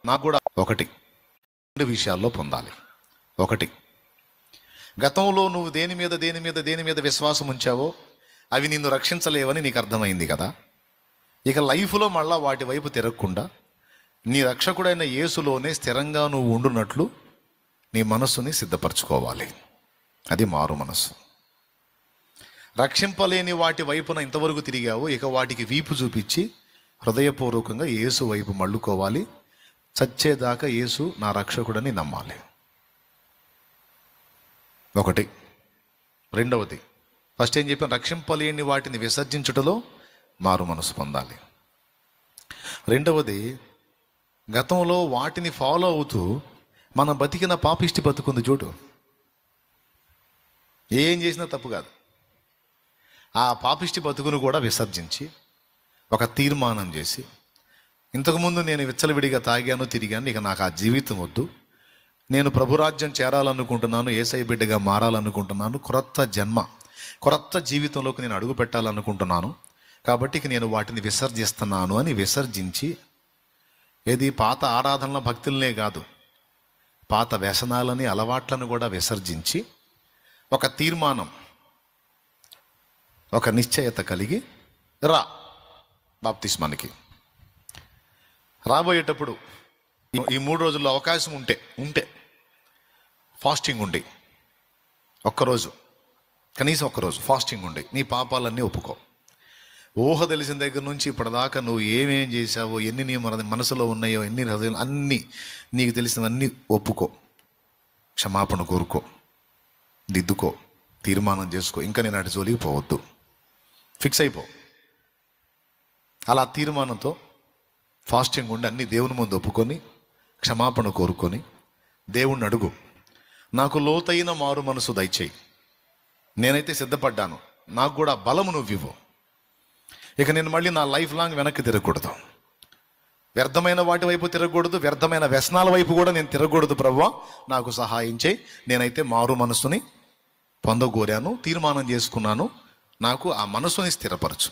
నాకు కూడా ఒకటి రెండు విషయాల్లో పొందాలి. ఒకటి, గతంలో నువ్వు దేని మీద విశ్వాసం ఉంచావో అవి నిన్ను రక్షించలేవని నీకు అర్థమైంది కదా. ఇక లైఫ్లో మళ్ళా వాటి వైపు తిరగకుండా నీ రక్షకుడైన యేసులోనే స్థిరంగా నువ్వు ఉండునట్లు నీ మనస్సుని సిద్ధపరచుకోవాలి. అది మారు మనస్సు. రక్షింపలేని వాటి వైపున ఇంతవరకు తిరిగావు, ఇక వాటికి వీపు చూపించి హృదయపూర్వకంగా యేసు వైపు మళ్ళుకోవాలి. చచ్చేదాకా యేసు నా రక్షకుడని నమ్మాలి. ఒకటి. రెండవది, ఫస్ట్ ఏం చెప్పాను? రక్షింపలేని వాటిని విసర్జించుటలో మారు మనసు పొందాలి. రెండవది, గతంలో వాటిని ఫాలో అవుతూ మనం బతికిన పాపిష్టి బతుకుంది చూడు, ఏం చేసినా తప్పు కాదు. ఆ పాపిష్టి బతుకును కూడా విసర్జించి ఒక తీర్మానం చేసి, ఇంతకుముందు నేను విచ్చలవిడిగా తాగాను, తిరిగాను, ఇక నాకు ఆ జీవితం వద్దు, నేను ప్రభురాజ్యం చేరాలనుకుంటున్నాను, యేసయ్య బిడ్డగా మారాలనుకుంటున్నాను, క్రొత్త జీవితంలోకి నేను అడుగు పెట్టాలనుకుంటున్నాను, కాబట్టి ఇక నేను వాటిని విసర్జిస్తున్నాను అని విసర్జించి, ఏది పాత ఆరాధనల భక్తులనే కాదు, పాత వ్యసనాలని అలవాట్లను కూడా విసర్జించి ఒక తీర్మానం, ఒక నిశ్చయత కలిగి బాప్తిస్మానికి రాబోయేటప్పుడు ఈ 3 రోజుల్లో అవకాశం ఉంటే ఫాస్టింగ్ ఉండి కనీసం ఒక్కరోజు ఫాస్టింగ్ ఉండి నీ పాపాలన్నీ ఒప్పుకో. ఊహ తెలిసిన దగ్గర నుంచి ఇప్పటిదాకా నువ్వు ఏమేం చేశావో, ఎన్ని నీ మనసులో ఉన్నాయో, ఎన్ని హృదయం, అన్నీ నీకు తెలిసినవన్నీ ఒప్పుకో, క్షమాపణ కోరుకో, దిద్దుకో, తీర్మానం చేసుకో. ఇంకా నేను అటు జోలికి పోవద్దు, ఫిక్స్ అయిపో. అలా తీర్మానంతో ఫాస్టింగ్ ఉండి అన్ని దేవుని ముందు ఒప్పుకొని క్షమాపణ కోరుకొని దేవుణ్ణి అడుగు, నాకు లోతైన మారు మనసు దయచేయి, నేనైతే సిద్ధపడ్డాను, నాకు కూడా బలము నువ్వివ్వు, ఇక నేను మళ్ళీ నా లైఫ్ లాంగ్ వెనక్కి తిరగకూడదు, వ్యర్థమైన వాటి వైపు తిరగకూడదు, వ్యర్థమైన వ్యసనాల వైపు కూడా నేను తిరగకూడదు ప్రభువా, నాకు సహాయం చేయి, నేనైతే మారు మనసుని పొందగోరాను, తీర్మానం చేసుకున్నాను, నాకు ఆ మనసుని స్థిరపరచు.